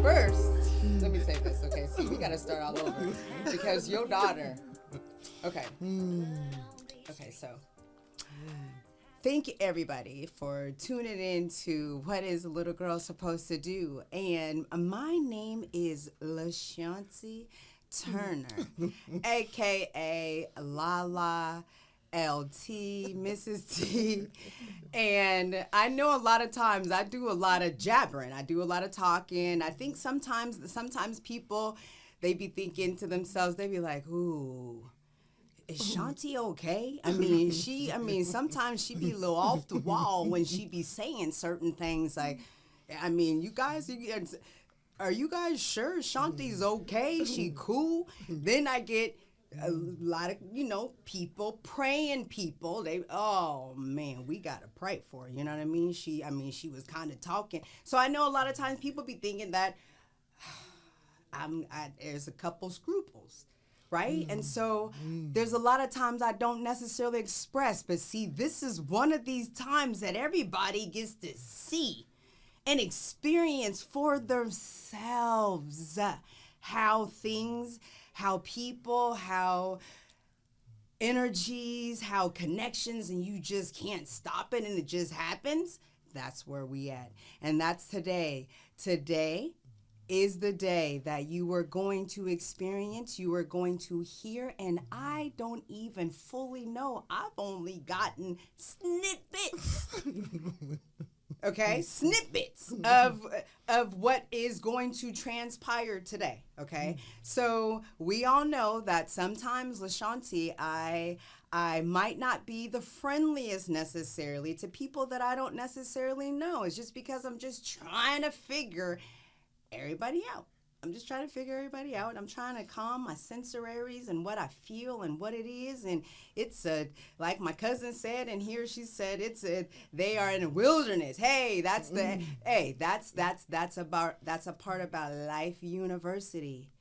First, let me say this, okay? So we got to start all over because your daughter. Okay. Okay, so thank you, everybody, for tuning in to What is a Little Girl Supposed to Do? And my name is LaShanti Turner, a.k.a. Lala LT, Mrs. T. And I know a lot of times I do a lot of jabbering. I do a lot of talking. I think sometimes people, they be thinking to themselves, they be like, ooh, is Shanti okay? I mean, sometimes she be a little off the wall when she be saying certain things. Like, I mean, are you guys sure Shanti's okay? She cool? Then I get a lot of, people, praying people. Oh man, we gotta pray for her. You know what I mean? She was kind of talking. So I know a lot of times people be thinking that there's a couple scruples, right? And so there's a lot of times I don't necessarily express, but see, this is one of these times that everybody gets to see and experience for themselves how things, how people, how energies, how connections, and you just can't stop it and it just happens. That's where we at. And that's today. Today is the day that you are going to experience, you are going to hear, and I don't even fully know. I've only gotten snippets. Okay, snippets of what is going to transpire today. Okay, so we all know that sometimes, LaShanti, I might not be the friendliest necessarily to people that I don't necessarily know. It's just because I'm just trying to figure everybody out. I'm just trying to figure everybody out. I'm trying to calm my sensories and what I feel and what it is. And it's like my cousin said, and here she said, they are in a wilderness. Hey, that's a part about Life University.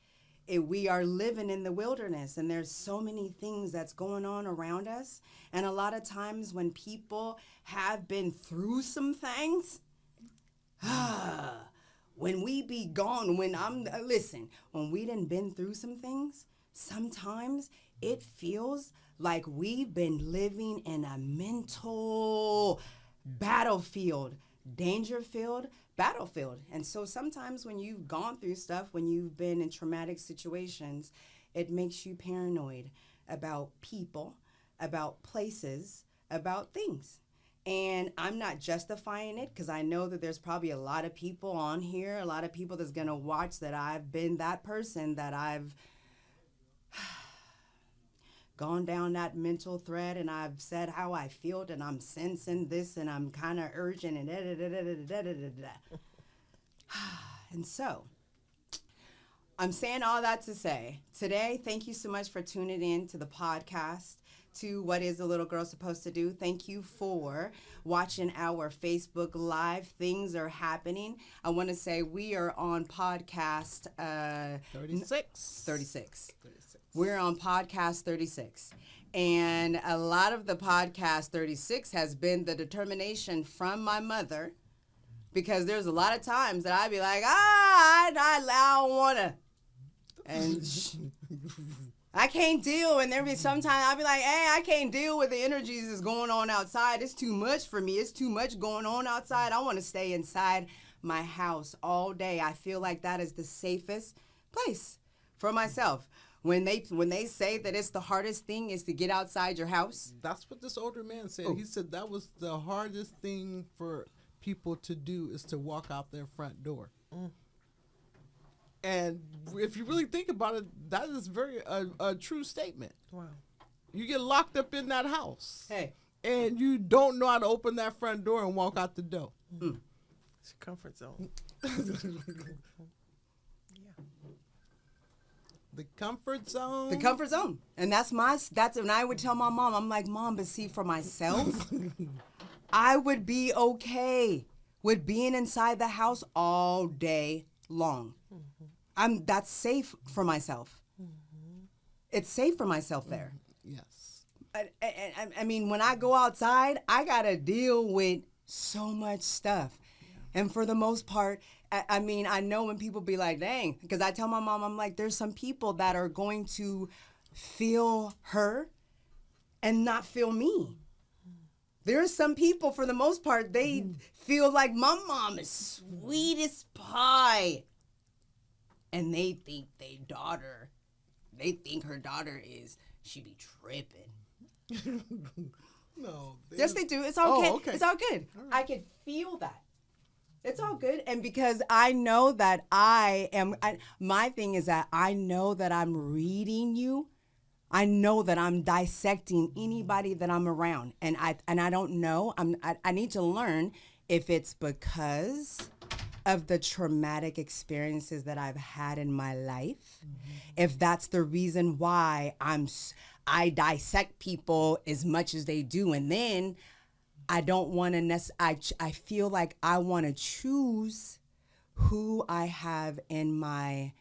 We are living in the wilderness, and there's so many things that's going on around us. And a lot of times when people have been through some things, when we be gone, when we done been through some things, sometimes it feels like we've been living in a mental battlefield, danger-filled battlefield. And so sometimes when you've gone through stuff, when you've been in traumatic situations, it makes you paranoid about people, about places, about things. And I'm not justifying it because I know that there's probably a lot of people on here, a lot of people that's going to watch that I've been that person, that I've gone down that mental thread and I've said how I feel and I'm sensing this and I'm kind of urgent and And so I'm saying all that to say today, thank you so much for tuning in to the podcast, to What is a Little Girl Supposed to Do. Thank you for watching our Facebook Live. Things are happening. I want to say we are on podcast 36. We're on podcast 36. And a lot of the podcast 36 has been the determination from my mother, because there's a lot of times that I'd be like, I don't want to. And I can't deal, and there be sometimes I'll be like, hey, I can't deal with the energies that's going on outside. It's too much for me. It's too much going on outside. I want to stay inside my house all day. I feel like that is the safest place for myself. When they say that it's the hardest thing is to get outside your house. That's what this older man said. Oh. He said that was the hardest thing for people to do is to walk out their front door. And if you really think about it, that is a true statement. Wow. You get locked up in that house. Hey. And you don't know how to open that front door and walk out the door. It's a comfort zone. The comfort zone. The comfort zone. And that's when I would tell my mom, I'm like, Mom, but see, for myself, I would be okay with being inside the house all day long. That's safe for myself. It's safe for myself there. Yes. I mean, when I go outside, I got to deal with so much stuff. And for the most part, I mean, I know when people be like, dang, because I tell my mom, I'm like, there's some people that are going to feel her and not feel me. There's some people, for the most part, they feel like my mom is sweet as pie. And they think they think her daughter she be tripping. No. Yes, they do. It's okay. Oh, okay. It's all good. All right. I can feel that. It's all good. And because I know that my thing is that I know that I'm reading you. I know that I'm dissecting anybody that I'm around. And I don't know. I need to learn if it's because of the traumatic experiences that I've had in my life. If that's the reason why I dissect people as much as they do. And then I don't want to I feel like I want to choose who I have in my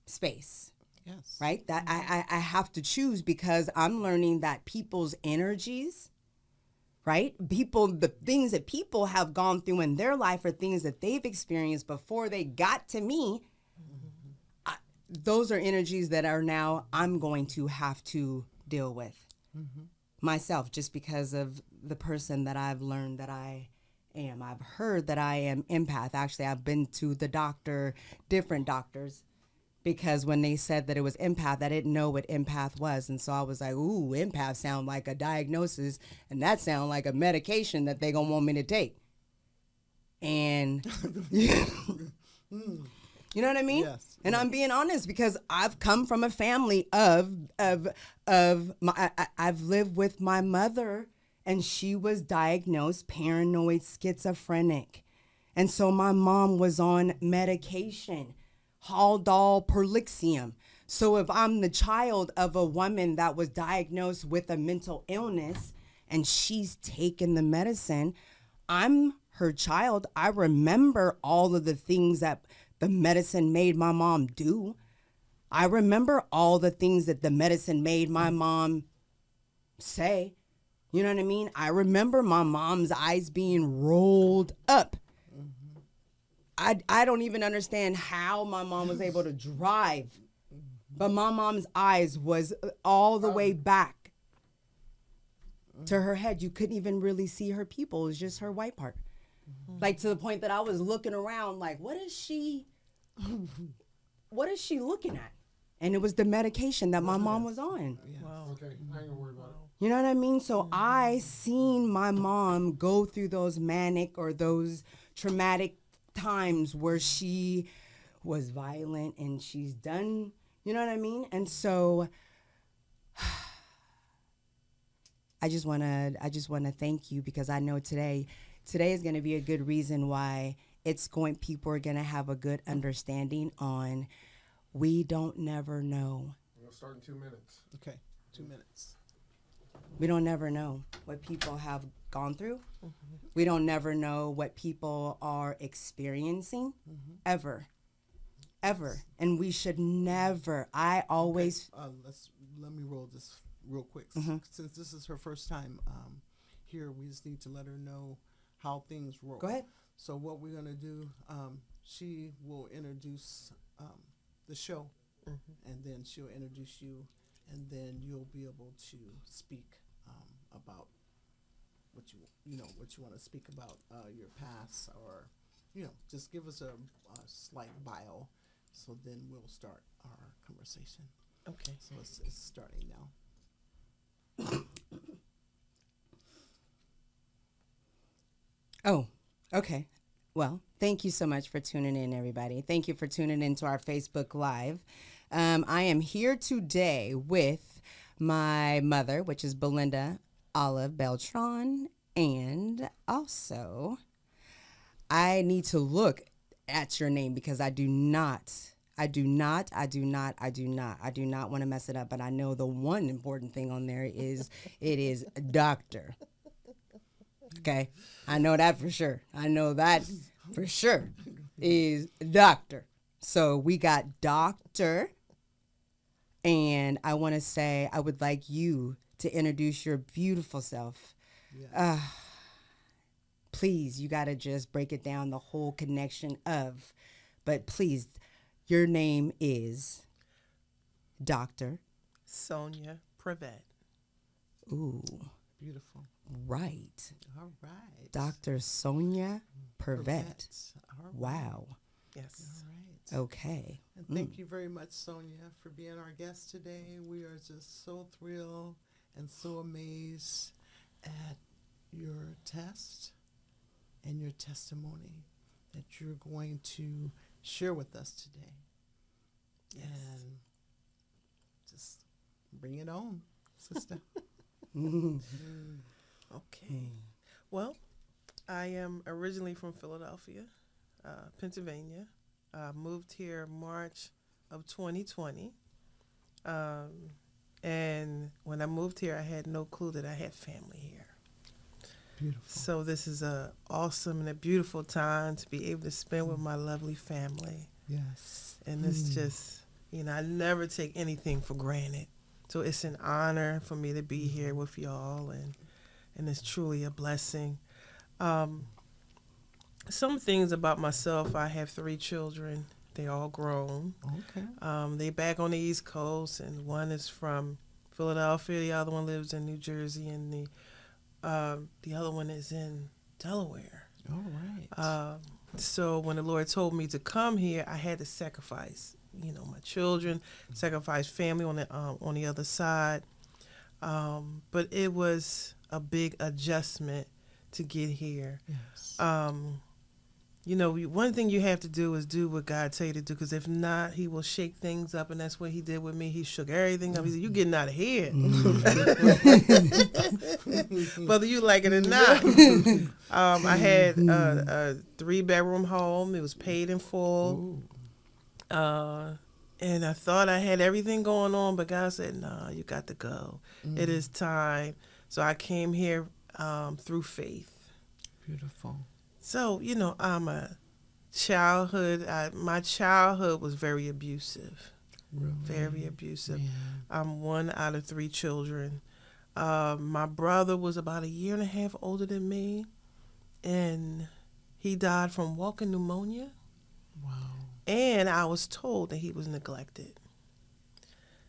space. Yes. Right? That I have to choose because I'm learning that people's energies, right? The things that people have gone through in their life are things that they've experienced before they got to me. Those are energies that are now I'm going to have to deal with myself just because of the person that I've learned that I am. I've heard that I am empath. Actually, I've been to the doctor, different doctors, because when they said that it was empath, I didn't know what empath was. And so I was like, ooh, empath sound like a diagnosis, and that sound like a medication that they gonna want me to take. And you know what I mean? Yes. And I'm being honest because I've come from a family I've lived with my mother, and she was diagnosed paranoid schizophrenic. And so my mom was on medication, Haldol, Perlixium. So if I'm the child of a woman that was diagnosed with a mental illness and she's taken the medicine, I'm her child. I remember all of the things that the medicine made my mom do. I remember all the things that the medicine made my mom say. You know what I mean? I remember my mom's eyes being rolled up. I don't even understand how my mom was able to drive, but my mom's eyes was all the way back to her head. You couldn't even really see her pupil. It was just her white part. Like to the point that I was looking around like, what is she looking at? And it was the medication that my mom was on. Wow. Okay, I ain't gonna worry about it. You know what I mean? So I seen my mom go through those manic or those traumatic times where she was violent and she's done, you know what I mean? And so I just want to thank you because I know today is going to be a good reason why people are going to have a good understanding on we don't never know. We'll start in 2 minutes. Okay. 2 minutes. We don't never know what people have gone through. We don't never know what people are experiencing ever. And we should never. I always. Let me roll this real quick. Since this is her first time here, we just need to let her know how things roll. Go ahead. So what we're gonna do, she will introduce the show, and then she'll introduce you, and then you'll be able to speak about what you want to speak about your past, or just give us a slight bio, so then we'll start our conversation. Okay. So it's starting now. Oh, okay. Well, thank you so much for tuning in, everybody. Thank you for tuning in to our Facebook Live. I am here today with my mother, which is Belinda Olive Beltran, and also I need to look at your name because I do not want to mess it up, but I know the one important thing on there is it is Doctor. Okay, I know that for sure. Is Doctor. So we got Doctor, and I want to say I would like you to introduce your beautiful self. Yeah. please, you got to just break it down, the whole connection of. But please, your name is Dr. Sonya Privette. Ooh, Beautiful. right. All right. Dr. Sonya Privette. All right. Wow. Yes. All right. Okay. And thank you very much, Sonya, for being our guest today. We are just so thrilled and so amazed at your test and your testimony that you're going to share with us today. Yes. And just bring it on, sister. Okay. Well, I am originally from Philadelphia, Pennsylvania. Moved here March of 2020. And when I moved here, I had no clue that I had family here. Beautiful. So this is a awesome and a beautiful time to be able to spend with my lovely family. Yes. And it's just, I never take anything for granted. So it's an honor for me to be here with y'all, and it's truly a blessing. Some things about myself, I have 3 children. They're all grown. Okay. They back on the East Coast, and one is from Philadelphia. The other one lives in New Jersey, and the other one is in Delaware. All right. So when the Lord told me to come here, I had to sacrifice, my children, sacrifice family on the other side. But it was a big adjustment to get here. Yes. One thing you have to do is do what God tell you to do, because if not, he will shake things up, and that's what he did with me. He shook everything up. He said, "You getting out of here," whether you like it or not. I had a 3-bedroom home. It was paid in full. And I thought I had everything going on, but God said, "No, you got to go. It is time." So I came here through faith. Beautiful. So, I'm my childhood was very abusive. Really? Very abusive. Man. I'm 1 out of 3 children. My brother was about 1.5 years older than me, and he died from walking pneumonia. Wow. And I was told that he was neglected.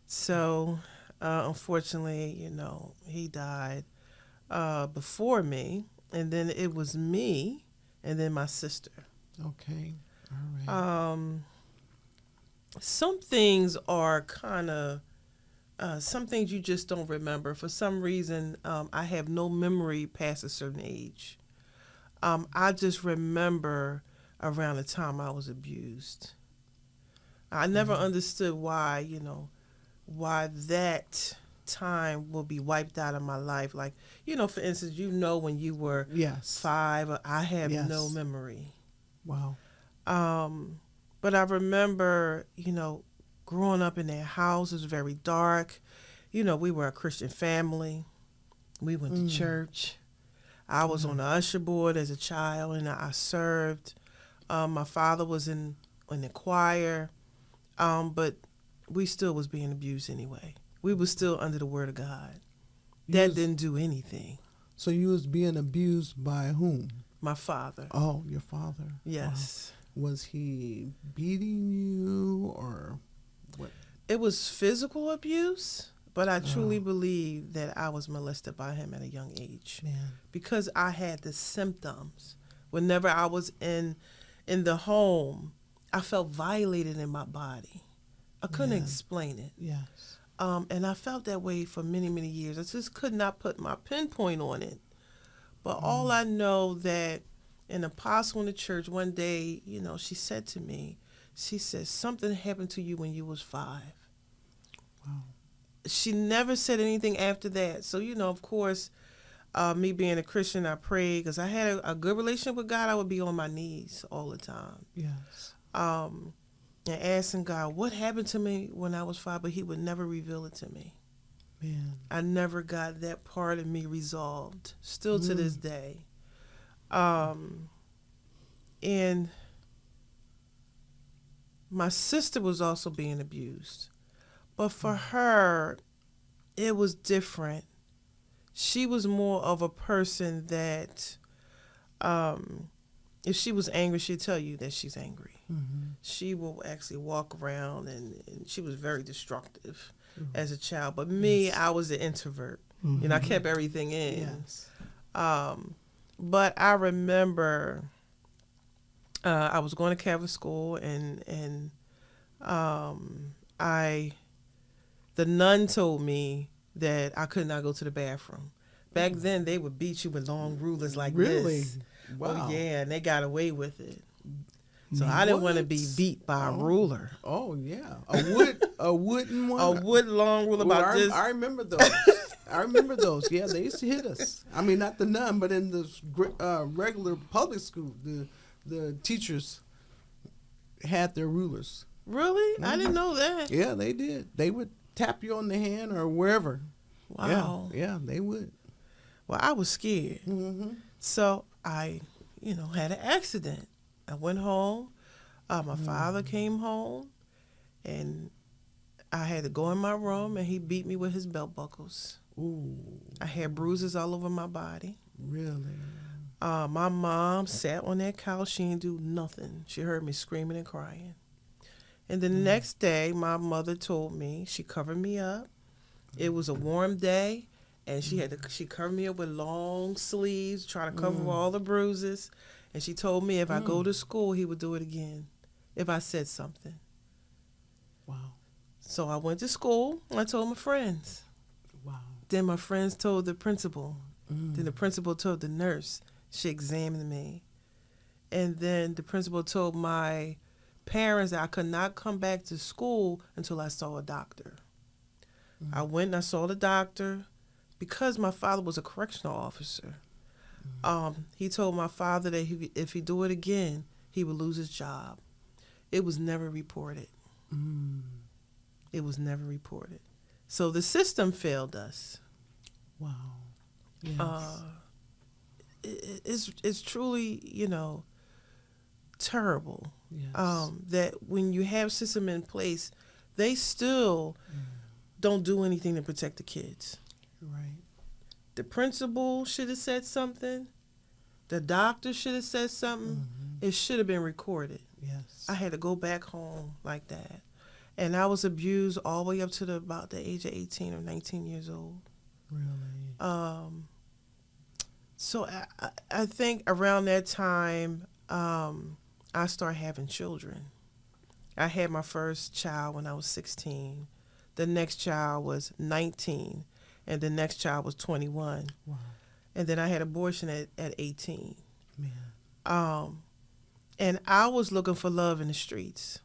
So, unfortunately, he died before me, and then it was me, and then my sister. Okay. All right. Some things are kind of, some things you just don't remember. For some reason, I have no memory past a certain age. I just remember around the time I was abused. I never understood why, why that time will be wiped out of my life. Like, for instance, when you were Yes. 5, I have Yes. no memory. Wow. But I remember, growing up in that house. It was very dark. We were a Christian family. We went to church. I was on the usher board as a child, and I served. My father was in the choir, but we still was being abused anyway. We was still under the word of God. That didn't do anything. So you was being abused by whom? My father. Oh, your father. Yes. Wow. Was he beating you or what? It was physical abuse, but I truly believe that I was molested by him at a young age. Man. Because I had the symptoms. Whenever I was in the home, I felt violated in my body. I couldn't explain it. Yes. And I felt that way for many, many years. I just could not put my pinpoint on it. But all I know that an apostle in the church one day, she said to me, she said, something happened to you when you was 5. Wow. She never said anything after that. So, of course, me being a Christian, I prayed because I had a good relationship with God. I would be on my knees all the time. Yes. And asking God, what happened to me when I was 5, but he would never reveal it to me. Man. I never got that part of me resolved, still to this day. And my sister was also being abused. But for her, it was different. She was more of a person that if she was angry, she'd tell you that she's angry. She will actually walk around, and she was very destructive as a child. But me, I was an introvert. You know, I kept everything in. Yes. But I remember I was going to Catholic school, and the nun told me that I could not go to the bathroom. Back then, they would beat you with long rulers like Really? this. Wow. Oh, yeah, and they got away with it. So I didn't want to be beat by a ruler. Oh yeah, a wooden one. A wood long ruler Well, about this. I remember those. I remember those. Yeah, they used to hit us. I mean, not the nun, but in the regular public school, the teachers had their rulers. Really? I didn't know that. Yeah, they did. They would tap you on the hand or wherever. Wow. Yeah, they would. Well, I was scared. Mm-hmm. So I, had an accident. I went home. My father came home, and I had to go in my room, and he beat me with his belt buckles. Ooh, I had bruises all over my body. really? My mom sat on that couch. She didn't do nothing. She heard me screaming and crying. And the next day, my mother told me, she covered me up. It was a warm day, and she covered me up with long sleeves, trying to cover all the bruises. And she told me if I go to school, he would do it again if I said something. Wow. So I went to school, and I told my friends. Wow. Then my friends told the principal. Then the principal told the nurse. She examined me. And then the principal told my parents that I could not come back to school until I saw a doctor. I went and I saw the doctor because my father was a correctional officer. He told my father that if he do it again, he would lose his job. It was never reported. It was never reported. So the system failed us. Wow. Yes. It's truly, terrible. Yes. That when you have system in place, they still don't do anything to protect the kids. Right. The principal should have said something. The doctor should have said something. It should have been recorded. Yes. I had to go back home like that. And I was abused all the way up to about the age of 18 or 19 years old. Really? So I think around that time, I started having children. I had my first child when I was 16. The next child was 19. And the next child was 21. Wow. And then I had abortion at 18. Man. And I was looking for love in the streets.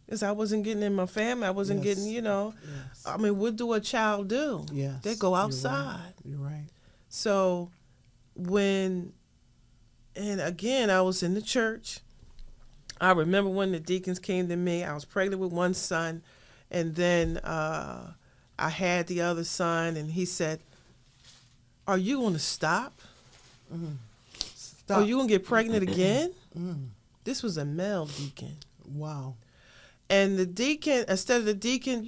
Because I wasn't getting in my family. I wasn't Yes. getting, Yes. I mean, what do a child do? Yes. They go outside. You're right. So and again, I was in the church. I remember when the deacons came to me. I was pregnant with one son. And then I had the other son, and he said, "Are you going to stop? Stop. Are you going to get pregnant again?" This was a male deacon. Wow. And the deacon, instead of the deacon,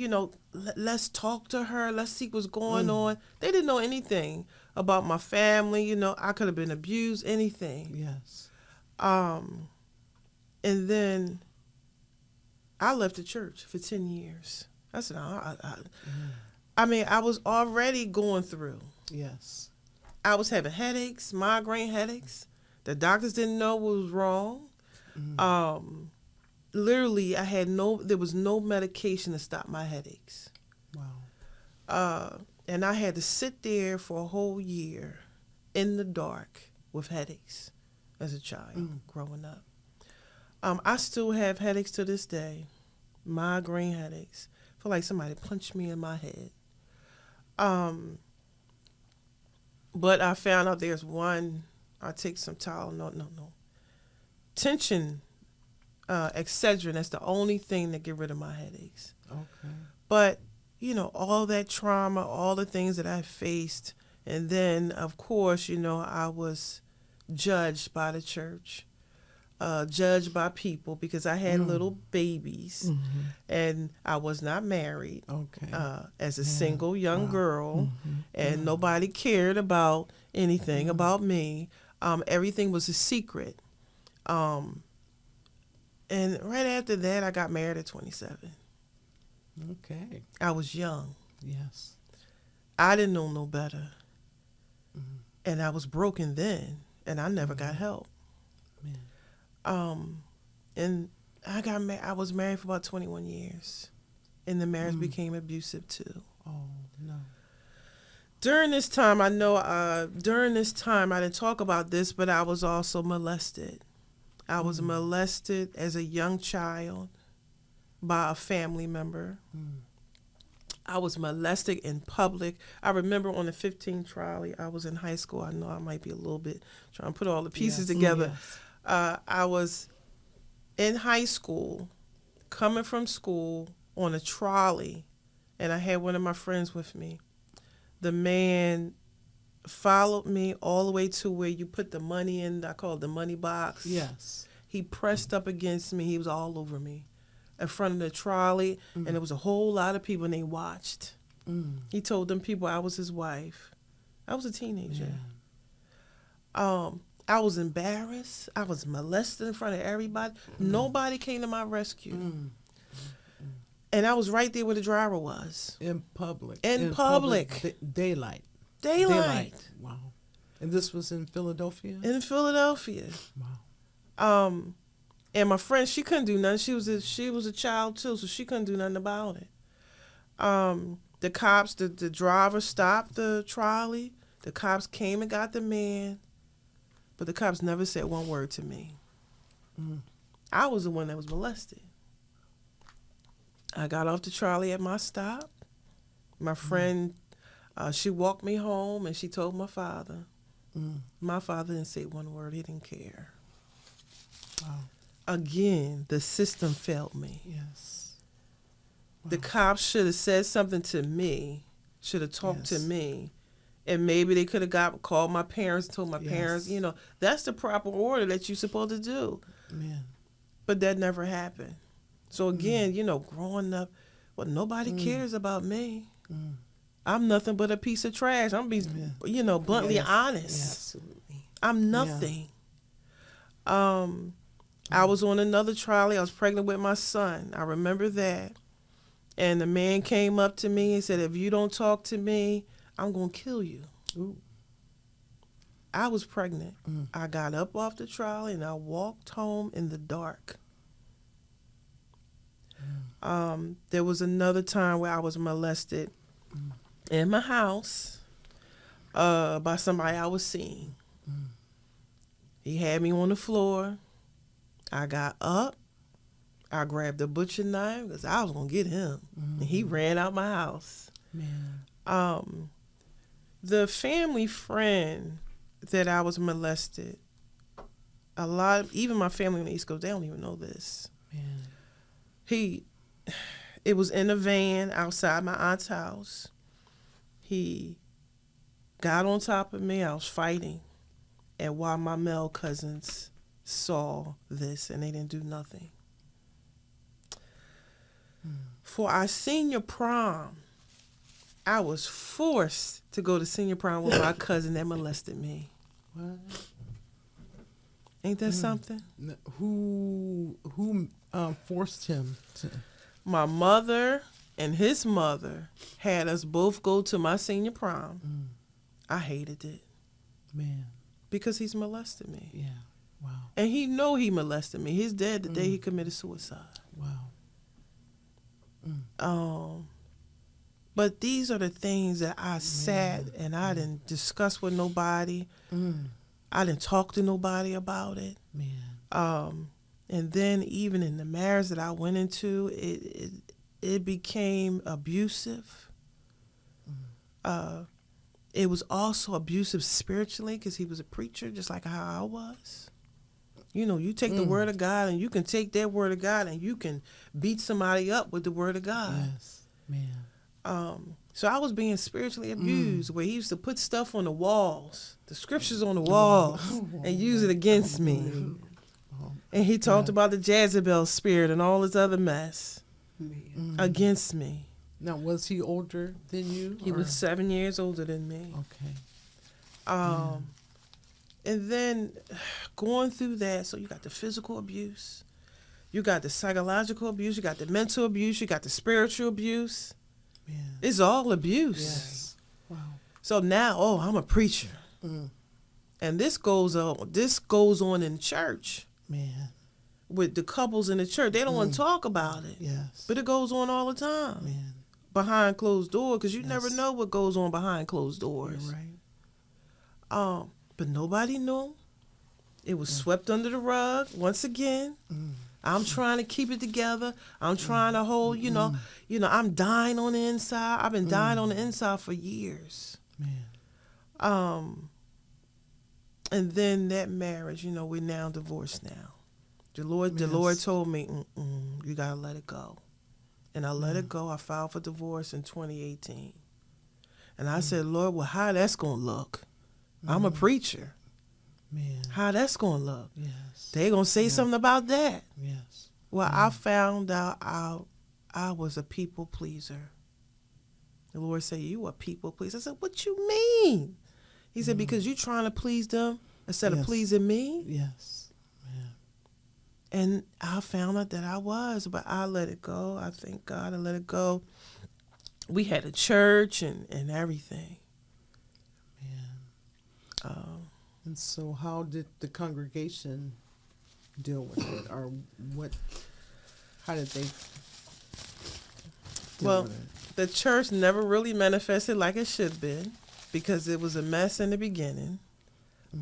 let's talk to her. Let's see what's going on. They didn't know anything about my family. I could have been abused, anything. Yes. And then I left the church for 10 years. I said, I mean, I was already going through. Yes. I was having headaches, migraine headaches. The doctors didn't know what was wrong. Literally, there was no medication to stop my headaches. Wow. And I had to sit there for a whole year in the dark with headaches as a child growing up. I still have headaches to this day, migraine headaches. I feel like somebody punched me in my head. But I found out there's one, I take some Tylenol, no. Tension, Excedrin, that's the only thing that get rid of my headaches. Okay. But, all that trauma, all the things that I faced, and then, of course, I was judged by the church, judged by people because I had little babies, and I was not married. Okay. As a single young girl, and nobody cared about anything about me. Everything was a secret. And right after that, I got married at 27. Okay. I was young. Yes. I didn't know no better. And I was broken then, and I never got help. Man. And I got I was married for about 21 years, and the marriage became abusive too. Oh, no. During this time, I didn't talk about this, but I was also molested. I was molested as a young child by a family member. I was molested in public. I remember on the 15 trial, I was in high school. I know I might be a little bit trying to put all the pieces together. I was in high school, coming from school on a trolley, and I had one of my friends with me. The man followed me all the way to where you put the money in, I call it the money box. Yes. He pressed up against me. He was all over me in front of the trolley, and there was a whole lot of people, and they watched. He told them people I was his wife. I was a teenager. I was embarrassed. I was molested in front of everybody. Nobody came to my rescue. And I was right there where the driver was. In public. In public. Daylight. Daylight. Wow. And this was in Philadelphia? In Philadelphia. Wow. And my friend, she couldn't do nothing. She was a child too, so she couldn't do nothing about it. The cops, the driver stopped the trolley. The cops came and got the man, but the cops never said one word to me. I was the one that was molested. I got off the trolley at my stop. My friend, she walked me home, and she told my father. My father didn't say one word. He didn't care. Wow. Again, the system failed me. Yes. The cops should have said something to me, should have talked to me, and maybe they could have called my parents, told my parents, that's the proper order that you're supposed to do. Man. But that never happened. So again, growing up, nobody cares about me. I'm nothing but a piece of trash. I'm being, bluntly honest. Absolutely. I'm nothing. I was on another trolley. I was pregnant with my son. I remember that. And the man came up to me and said, if you don't talk to me, I'm going to kill you. Ooh. I was pregnant. I got up off the trolley and I walked home in the dark. There was another time where I was molested in my house by somebody I was seeing. He had me on the floor. I got up. I grabbed a butcher knife because I was going to get him. And he ran out my house. Man. The family friend that I was molested, even my family on the East Coast, they don't even know this. Man. It was in a van outside my aunt's house. He got on top of me. I was fighting. And while my male cousins saw this, and they didn't do nothing. For our senior prom, I was forced to go to senior prom with my cousin that molested me. What? Ain't that something? Who forced him to? My mother and his mother had us both go to my senior prom. I hated it. Man. Because he's molested me. Yeah. Wow. And he know he molested me. He's dead the day he committed suicide. Wow. But these are the things that I sat and I didn't discuss with nobody. I didn't talk to nobody about it. Man. And then even in the marriage that I went into, it became abusive. It was also abusive spiritually because he was a preacher just like how I was. You take the word of God and you can take that word of God and you can beat somebody up with the word of God. Yes. Man. So I was being spiritually abused where he used to put stuff on the walls, the scriptures on the walls, and use it against me. And he talked about the Jezebel spirit and all this other mess against me. Now, was he older than you? He was 7 years older than me. Okay. And then going through that, so you got the physical abuse, you got the psychological abuse, you got the mental abuse, you got the spiritual abuse. Man. It's all abuse. Yes. Wow. So now, I'm a preacher. And this goes on in church. Man. With the couples in the church. They don't want to talk about it. Yes. But it goes on all the time. Man. Behind closed doors, because you never know what goes on behind closed doors. You're right. But nobody knew. It was swept under the rug once again. I'm trying to keep it together. I'm trying to hold, I'm dying on the inside. I've been dying on the inside for years. Man. And then that marriage, we're now divorced now. The Lord told me, you gotta let it go. And I let it go. I filed for divorce in 2018. And I said, Lord, well, how that's gonna look? I'm a preacher. Man. How that's gonna look? Yes. They gonna say something about that. Yes. Well, I found out I was a people pleaser. The Lord said, you a people pleaser. I said, what you mean? He said, because you trying to please them instead of pleasing me. Yes. Man. And I found out that I was, but I let it go. I thank God I let it go. We had a church and everything. Man. And so how did the congregation deal with it? Or how did they deal with it? The church never really manifested like it should be because it was a mess in the beginning.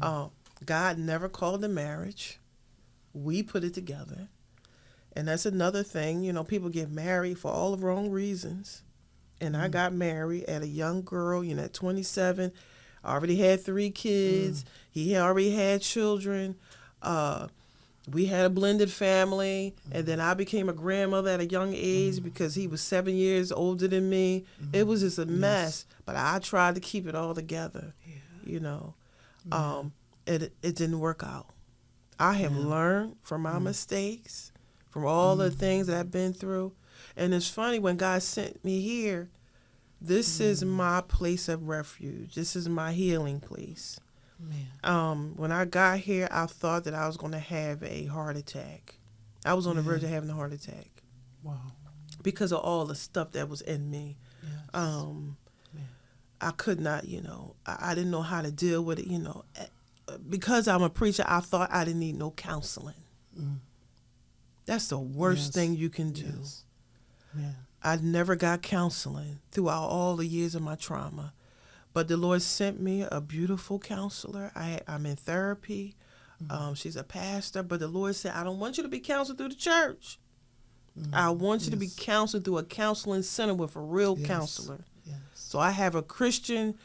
God never called the marriage. We put it together. And that's another thing. People get married for all the wrong reasons. And I got married at a young girl, at 27. I already had 3 kids. He already had children. We had a blended family. And then I became a grandmother at a young age because he was 7 years older than me. It was just a mess. But I tried to keep it all together, It didn't work out. I have learned from my mistakes, from all the things that I've been through. And it's funny, when God sent me here, this is my place of refuge. This is my healing place. Man. When I got here, I thought that I was going to have a heart attack. I was on the verge of having a heart attack. Wow. Because of all the stuff that was in me. Yes. I could not, I didn't know how to deal with it, Because I'm a preacher, I thought I didn't need no counseling. That's the worst thing you can do. Yes. Man. I never got counseling throughout all the years of my trauma. But the Lord sent me a beautiful counselor. I'm in therapy. She's a pastor. But the Lord said, I don't want you to be counseled through the church. I want you to be counseled through a counseling center with a real counselor. Yes. So I have a Christian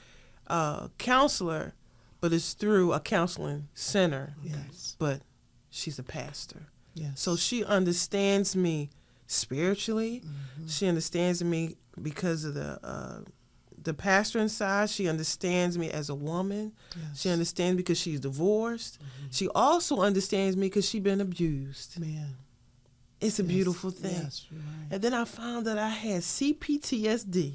counselor, but it's through a counseling center. Yes. But she's a pastor. Yes. So she understands me spiritually. She understands me because of the pastor inside. She understands me as a woman. Yes. She understands because she's divorced. She also understands me because she's been abused. Man. It's a beautiful thing. Yes, you're right. And then I found that I had CPTSD.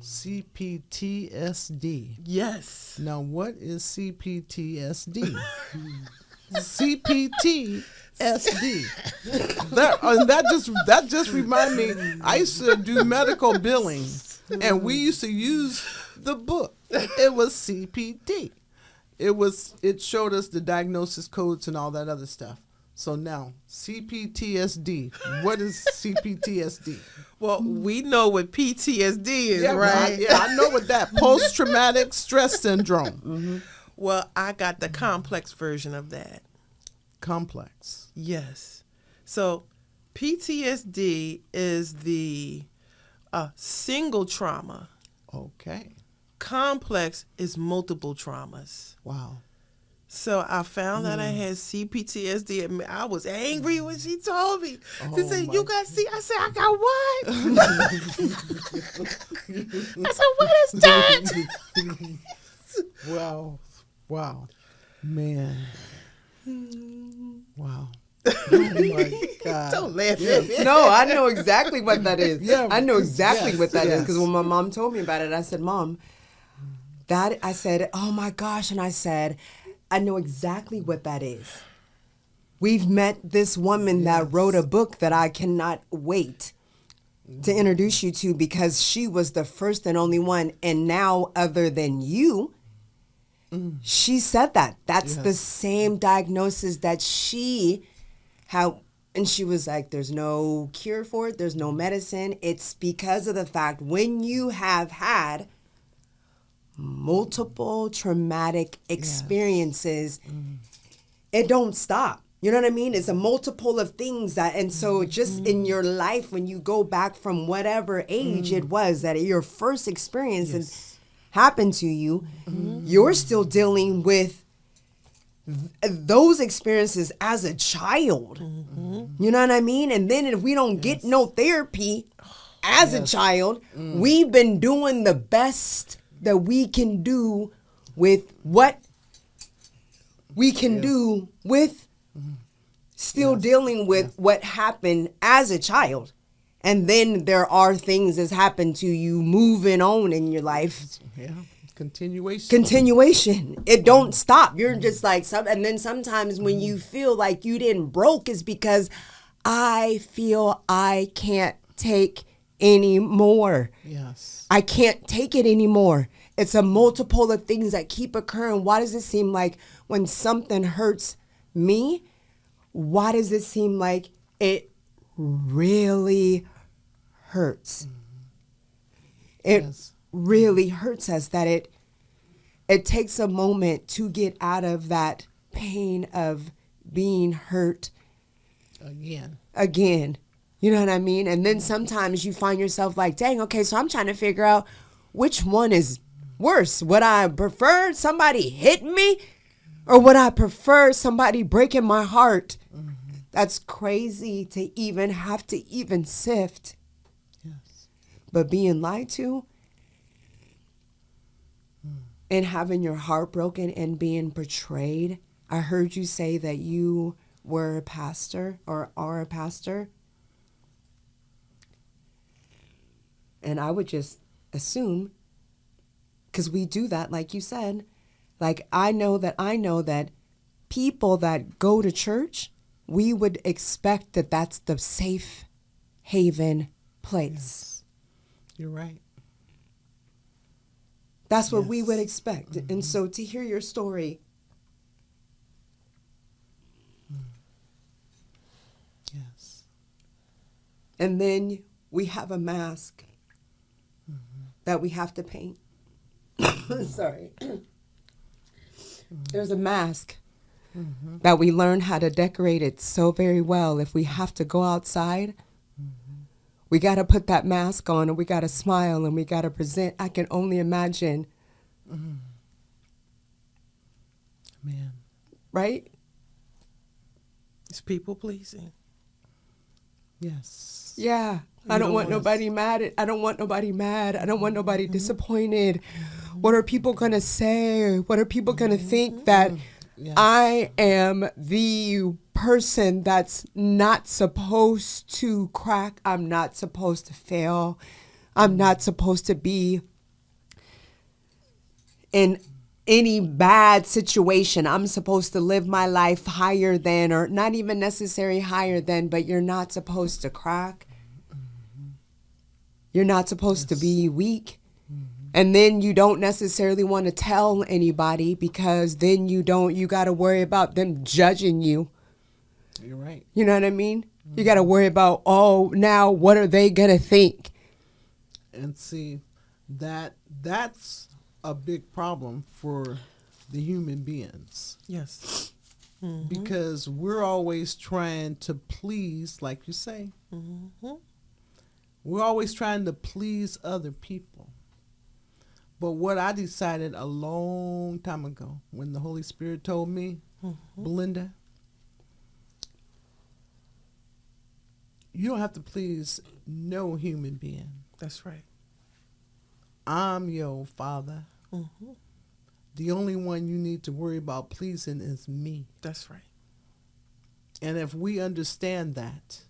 CPTSD. Yes. Now, what is CPTSD? CPTSD. That just remind me. I used to do medical billing, and we used to use the book. It was CPT. It showed us the diagnosis codes and all that other stuff. So now, CPTSD. What is CPTSD? Well, we know what PTSD is, right? I know what that post-traumatic stress syndrome. Well, I got the complex version of that. Complex. Yes. So PTSD is the single trauma. Okay. Complex is multiple traumas. Wow. So I found that I had CPTSD. And I was angry when she told me. She said, you got C? I said, I got what? I said, what is that? Wow. Wow. Man. Wow. Oh my God. Don't laugh at me. No, I know exactly what that is. Yeah. I know exactly what that is yes. because when my mom told me about it, I said, Mom, I said, oh my gosh. And I said, I know exactly what that is. We've met this woman that wrote a book that I cannot wait to introduce you to, because she was the first and only one. And now, other than you, she said that. That's the same diagnosis that she had. And she was like, there's no cure for it. There's no medicine. It's because of the fact when you have had multiple traumatic experiences, it don't stop. You know what I mean? It's a multiple of things that, and so just in your life, when you go back from whatever age it was that your first experience happened to you, you're still dealing with those experiences as a child. You know what I mean? And then if we don't get no therapy as a child, we've been doing the best that we can do with what we can do with still dealing with what happened as a child. And then there are things that's happened to you moving on in your life. Continuation. It don't stop. You're just like, and then sometimes when you feel like you didn't broke, is because I feel I can't take any more. Yes. I can't take it anymore. It's a multiple of things that keep occurring. Why does it seem like when something hurts me, why does it seem like it really hurts? It really hurts us, that it takes a moment to get out of that pain of being hurt again. You know what I mean? And then sometimes you find yourself like, dang, okay, so I'm trying to figure out which one is worse. Would I prefer somebody hitting me, or would I prefer somebody breaking my heart? That's crazy to even have to even sift. Yes. But being lied to and having your heart broken and being betrayed. I heard you say that you were a pastor or are a pastor. And I would just assume, because we do that, like you said, like I know that people that go to church, we would expect that that's the safe haven place. Yes. You're right. That's what we would expect. And so to hear your story. Yes. And then we have a mask that we have to paint. Sorry. There's a mask that we learn how to decorate it so very well. If we have to go outside, we got to put that mask on, and we got to smile, and we got to present. I can only imagine. Man. Right? It's people pleasing. Yes. Yeah. I don't want nobody mad. I don't want nobody mad. I don't want nobody disappointed. What are people going to say? What are people going to think that I am the person that's not supposed to crack? I'm not supposed to fail. I'm not supposed to be in any bad situation. I'm supposed to live my life higher than, or not even necessarily higher than, but you're not supposed to crack. You're not supposed to be weak. And then you don't necessarily want to tell anybody, because then you got to worry about them judging you. You're right. You know what I mean? You got to worry about, now what are they going to think? And see, that's a big problem for the human beings. Yes. Because we're always trying to please, like you say. We're always trying to please other people. But what I decided a long time ago, when the Holy Spirit told me, Belinda, you don't have to please no human being. That's right. I'm your father. The only one you need to worry about pleasing is me. That's right. And if we understand that,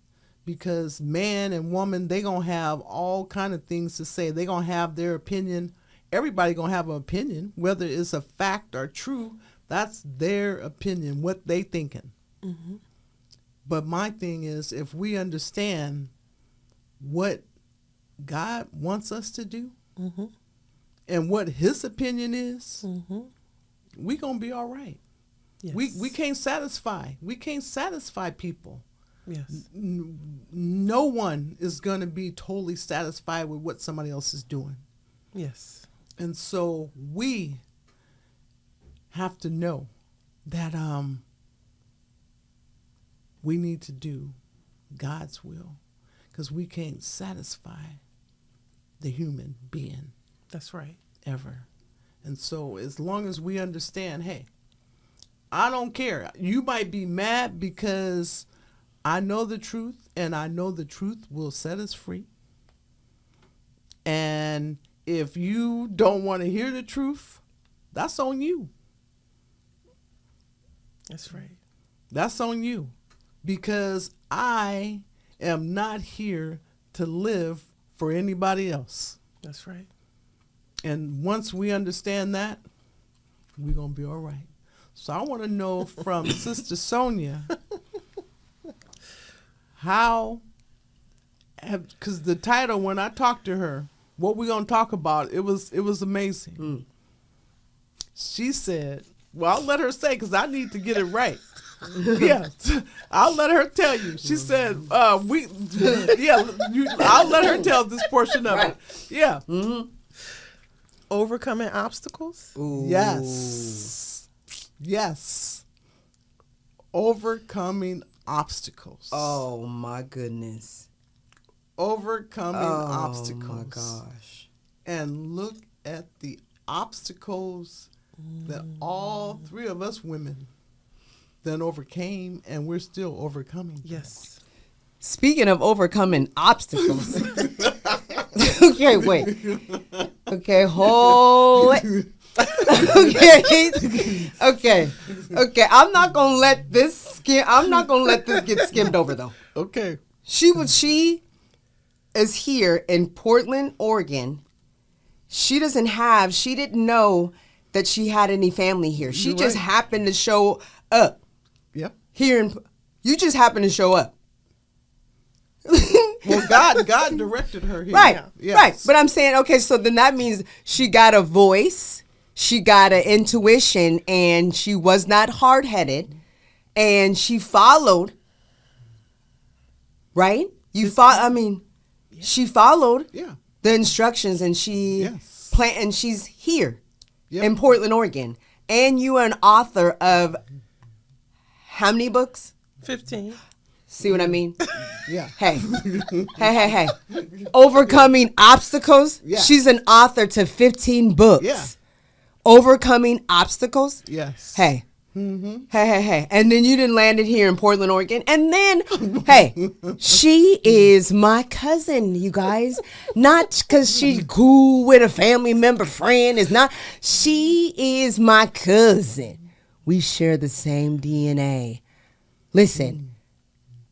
because man and woman, they going to have all kind of things to say. They going to have their opinion. Everybody going to have an opinion, whether it's a fact or true. That's their opinion, what they thinking. Mm-hmm. But my thing is, if we understand what God wants us to do Mm-hmm. and what his opinion is, Mm-hmm. we going to be all right. Yes. We can't satisfy. We can't satisfy people. Yes. No one is going to be totally satisfied with what somebody else is doing. Yes. And so we have to know that we need to do God's will, because we can't satisfy the human being That's right. ever. And so as long as we understand, hey, I don't care. You might be mad because I know the truth, and I know the truth will set us free. And if you don't want to hear the truth, that's on you. That's right. That's on you. Because I am not here to live for anybody else. That's right. And once we understand that, we're going to be all right. So I want to know from Sister Sonya, because the title, when I talked to her, what we're going to talk about, it was amazing. Mm. She said, well, I'll let her say, because I need to get it right. Yeah, I'll let her tell you. She said, I'll let her tell this portion of it. Yeah. Mm-hmm. Overcoming obstacles. Ooh. Yes. Yes. Overcoming obstacles. Oh my goodness. Overcoming obstacles. Oh my gosh. And look at the obstacles that all three of us women then overcame, and we're still overcoming. Yes. Speaking of overcoming obstacles. Okay, wait. Okay, hold it. Okay. I'm not gonna let this get skimmed over though. Okay. She is here in Portland, Oregon. She didn't know that she had any family here. She You're just right. happened to show up Yep. here you just happened to show up. Well, God directed her here. Right, Yes. right. But I'm saying, okay, so then that means she got a voice, she got an intuition, and she was not hard-headed, and she followed, right? She followed Yeah. the instructions, and she Yes. and she's here Yep. in Portland, Oregon. And you are an author of how many books? 15. See what I mean? Yeah. Hey. Hey. Overcoming obstacles. Yeah. She's an author to 15 books. Yeah. Overcoming obstacles. Yes. Hey. Mm-hmm. Hey. And then you didn't land it here in Portland, Oregon. And then, hey, she is my cousin, you guys. Not because she's cool with a family member friend. It's not. She is my cousin. We share the same DNA. Listen.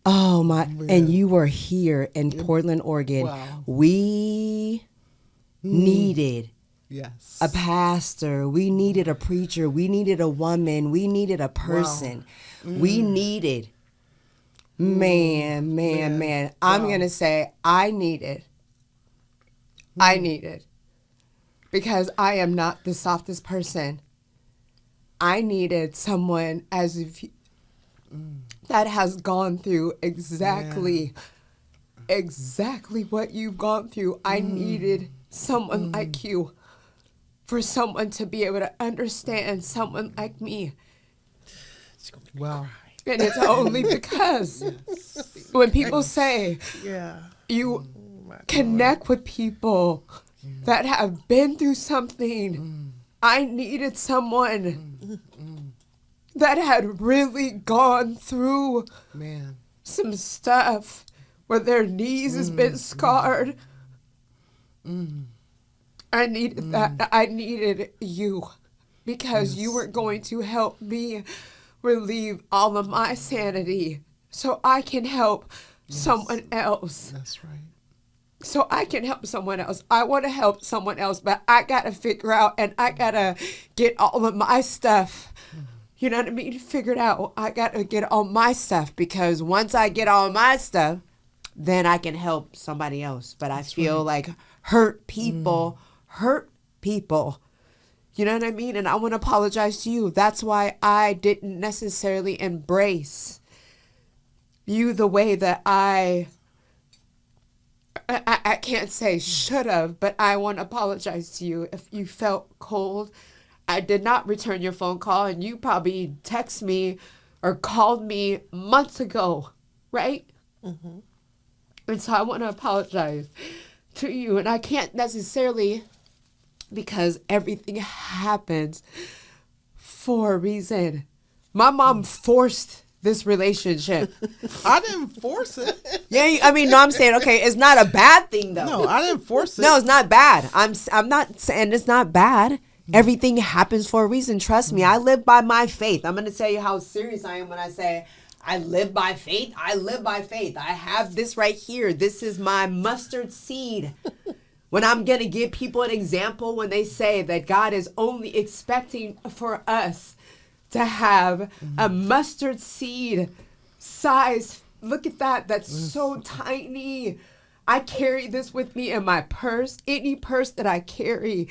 Oh my! And you were here in Portland, Oregon. Wow. We needed Yes. a pastor. We needed a preacher. We needed a woman. We needed a person. We needed, man. I'm going to say I needed, because I am not the softest person. I needed someone that has gone through exactly what you've gone through. I needed someone like you, for someone to be able to understand someone like me. Wow. And it's only because when people say Yeah. you my connect with people that have been through something, I needed someone that had really gone through Man. some stuff where their knees has been scarred. I needed that. I needed you, because you were going to help me relieve all of my sanity so I can help someone else. That's right. so I can help someone else. I want to help someone else, but I got to figure out and I got to get all of my stuff, you know what I mean, figured out. I got to get all my stuff, because once I get all my stuff, then I can help somebody else. But I feel like hurt people. You know what I mean? And I want to apologize to you. That's why I didn't necessarily embrace you the way that I can't say should have, but I want to apologize to you if you felt cold. I did not return your phone call, and you probably text me or called me months ago, right? Mm-hmm. And so I want to apologize to you, and I can't necessarily, because everything happens for a reason. My mom forced this relationship. I didn't force it. Yeah, I mean, no, I'm saying, okay, it's not a bad thing, though. No, I didn't force it. No, it's not bad. I'm not saying it's not bad. Everything happens for a reason. Trust me, I live by my faith. I'm going to tell you how serious I am when I say I live by faith. I live by faith. I have this right here. This is my mustard seed. When I'm going to give people an example, when they say that God is only expecting for us to have a mustard seed size. Look at that. That's so tiny. I carry this with me in my purse, any purse that I carry,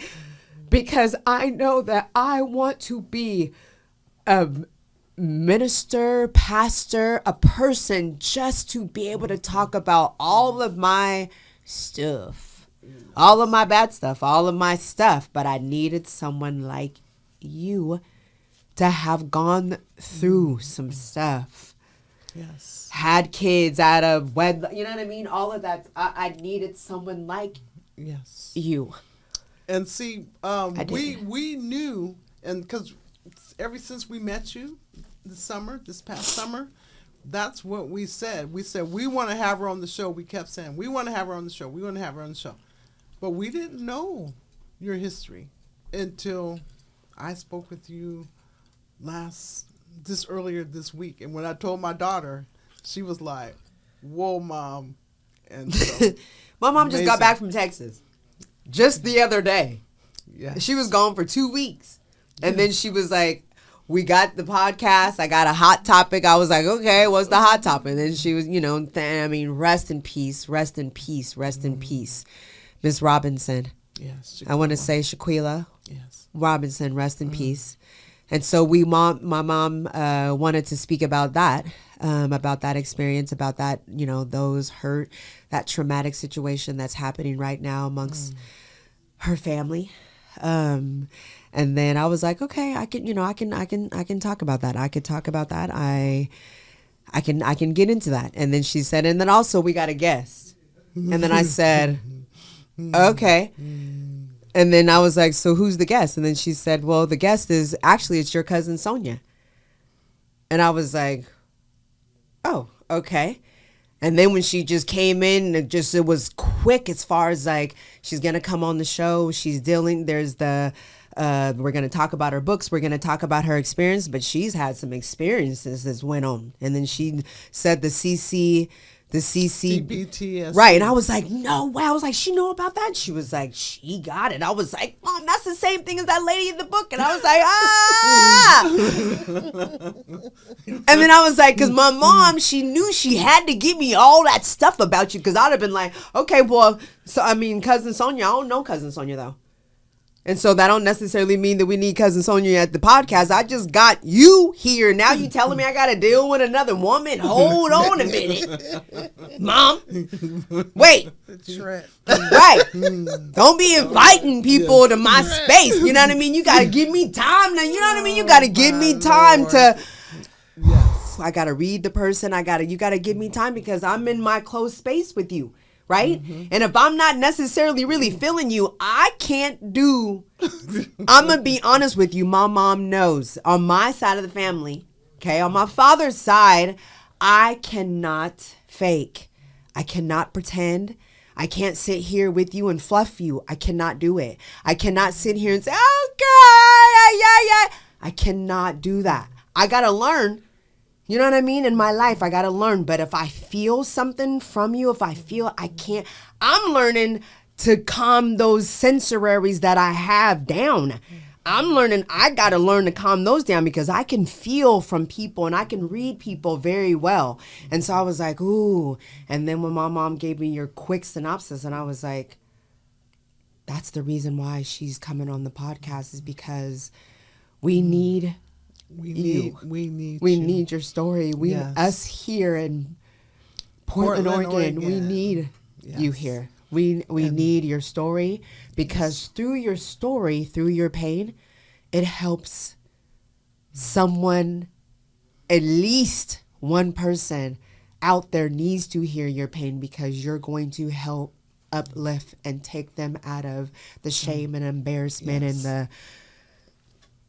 because I know that I want to be a minister, pastor, a person, just to be able to talk about all of my stuff, all of my bad stuff, all of my stuff. But I needed someone like you to have gone through some stuff. Yes. Had kids out of wedlock, you know what I mean? All of that. I needed someone like you. And see, we knew, and because ever since we met you this past summer, that's what we said. We said, we want to have her on the show. We kept saying, we want to have her on the show. We want to have her on the show. But we didn't know your history until I spoke with you earlier this week. And when I told my daughter, she was like, whoa, Mom. And so, my mom just got back from Texas just the other day. Yeah. She was gone for 2 weeks. And then she was like, we got the podcast. I got a hot topic. I was like, okay, what's the hot topic? And then she was, rest in peace, rest in peace, rest in peace. Miss Robinson. Yes. I want to say Shaquila. Yes. Robinson, rest in peace. And so my mom wanted to speak about that experience, about that, those hurt, that traumatic situation that's happening right now amongst her family. And then I was like, okay, I can talk about that. I could talk about that. I can get into that. And then she said, and then also we got a guest. And then I said, okay. And then I was like, so who's the guest? And then she said, well, the guest is it's your cousin Sonya. And I was like, oh, okay. And then when she just came in, it was quick as far as like, she's going to come on the show. She's dealing, we're going to talk about her books. We're going to talk about her experience, but she's had some experiences that went on. And then she said the PTSD. Right. And I was like, no way. I was like, she know about that? She was like, she got it. I was like, Mom, that's the same thing as that lady in the book. And I was like, And then I was like, because my mom, she knew she had to give me all that stuff about you, because I'd have been like, okay, well, so cousin Sonya, I don't know cousin Sonya though. And so that don't necessarily mean that we need cousin Sonya at the podcast. I just got you here. Now you telling me I got to deal with another woman? Hold on a minute. Mom. Wait. Right. Don't be inviting people to my space. You know what I mean? You got to give me time. Now, you know what I mean? You got to give me time to... Yes. I got to read the person. You got to give me time, because I'm in my close space with you. Right? And if I'm not necessarily really feeling you, I can't do, I'm going to be honest with you. My mom knows on my side of the family, okay, on my father's side, I cannot fake. I cannot pretend. I can't sit here with you and fluff you. I cannot do it. I cannot sit here and say, okay, yeah. I cannot do that. I got to learn You know what I mean? In my life, I got to learn. But if I feel something from you, if I feel I can't, I'm learning to calm those sensories that I have down. I'm learning, I got to learn to calm those down because I can feel from people and I can read people very well. And so I was like, ooh. And then when my mom gave me your quick synopsis, and I was like, that's the reason why she's coming on the podcast, is because we need We you. need We you. need your story. Yes. Us here in Portland, Oregon, we need you Yes. here. We need your story, because through your story, through your pain, it helps someone, at least one person out there needs to hear your pain, because you're going to help uplift and take them out of the shame and embarrassment Yes. and the,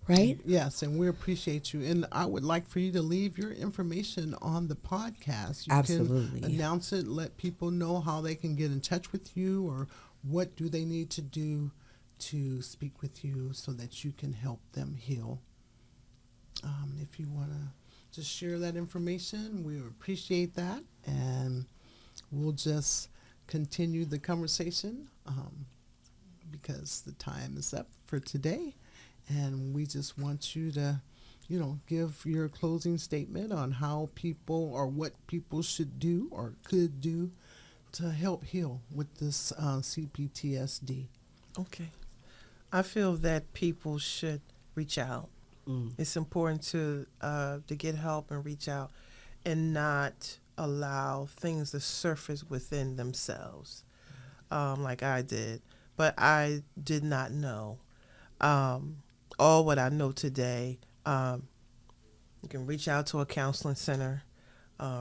right? Yes, and we appreciate you. And I would like for you to leave your information on the podcast. You Absolutely. can announce it, let people know how they can get in touch with you, or what do they need to do to speak with you so that you can help them heal. If you want to just share that information, we appreciate that. And we'll just continue the conversation because the time is up for today. And we just want you to, give your closing statement on how people, or what people should do or could do to help heal with this CPTSD. Okay. I feel that people should reach out. It's important to get help and reach out, and not allow things to surface within themselves, like I did. But I did not know all what I know today. You can reach out to a counseling center,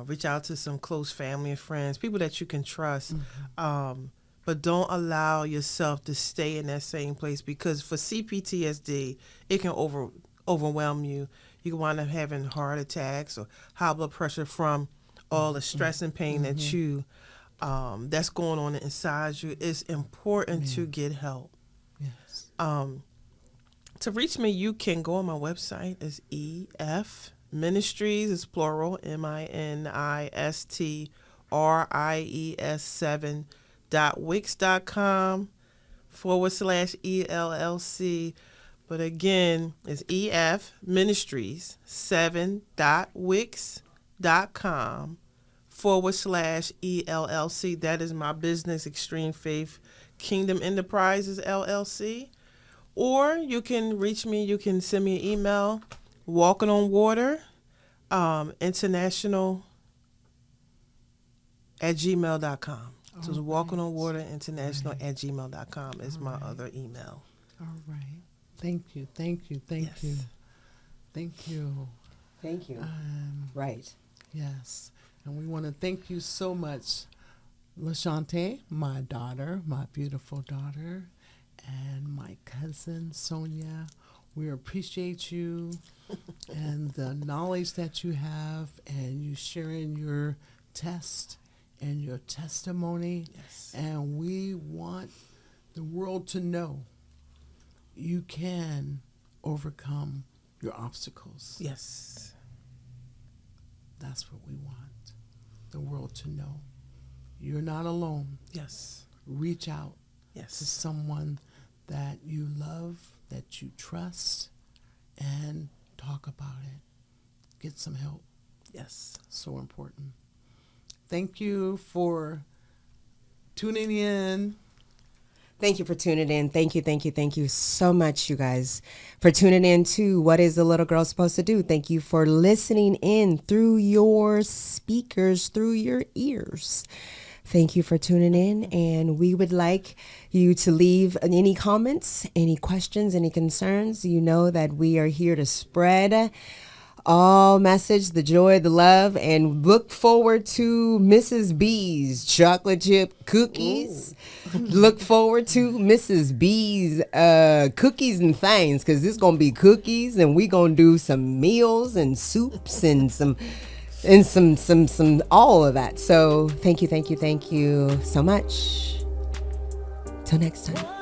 reach out to some close family and friends, people that you can trust. But don't allow yourself to stay in that same place, because for CPTSD, it can overwhelm you. You can wind up having heart attacks or high blood pressure from all the stress and pain that you that's going on inside you. It's important to get help. Yes. To reach me, you can go on my website. It's EF Ministries, it's plural, ministries7.wix.com/ELLC. But again, it's EF Ministries 7.wix.com/ELLC. That is my business, Extreme Faith Kingdom Enterprises LLC. Or you can reach me, you can send me an email, Walking on Water International @gmail.com. So it's Walking on Water International @gmail.com is my other email. All right. Thank you. Thank you. Thank Yes. you. Thank you. Thank you. Right. Yes. And we want to thank you so much, LaShante, my daughter, my beautiful daughter, and my cousin, Sonya. We appreciate you and the knowledge that you have, and you sharing your test and your testimony. Yes. And we want the world to know you can overcome your obstacles. Yes. That's what we want the world to know. You're not alone. Yes. Reach out to Yes. someone that you love, that you trust, and talk about it. Get some help. Yes. So important. Thank you for tuning in. Thank you for tuning in. Thank you so much, you guys, for tuning in to What is a Little Girl Supposed to Do? Thank you for listening in through your speakers, through your ears. Thank you for tuning in, and we would like you to leave any comments, any questions, any concerns. You know that we are here to spread all message, the joy, the love, and look forward to Mrs. B's chocolate chip cookies. Look forward to Mrs. B's cookies and things, because it's going to be cookies, and we going to do some meals and soups and some all of that. So thank you so much. Till next time.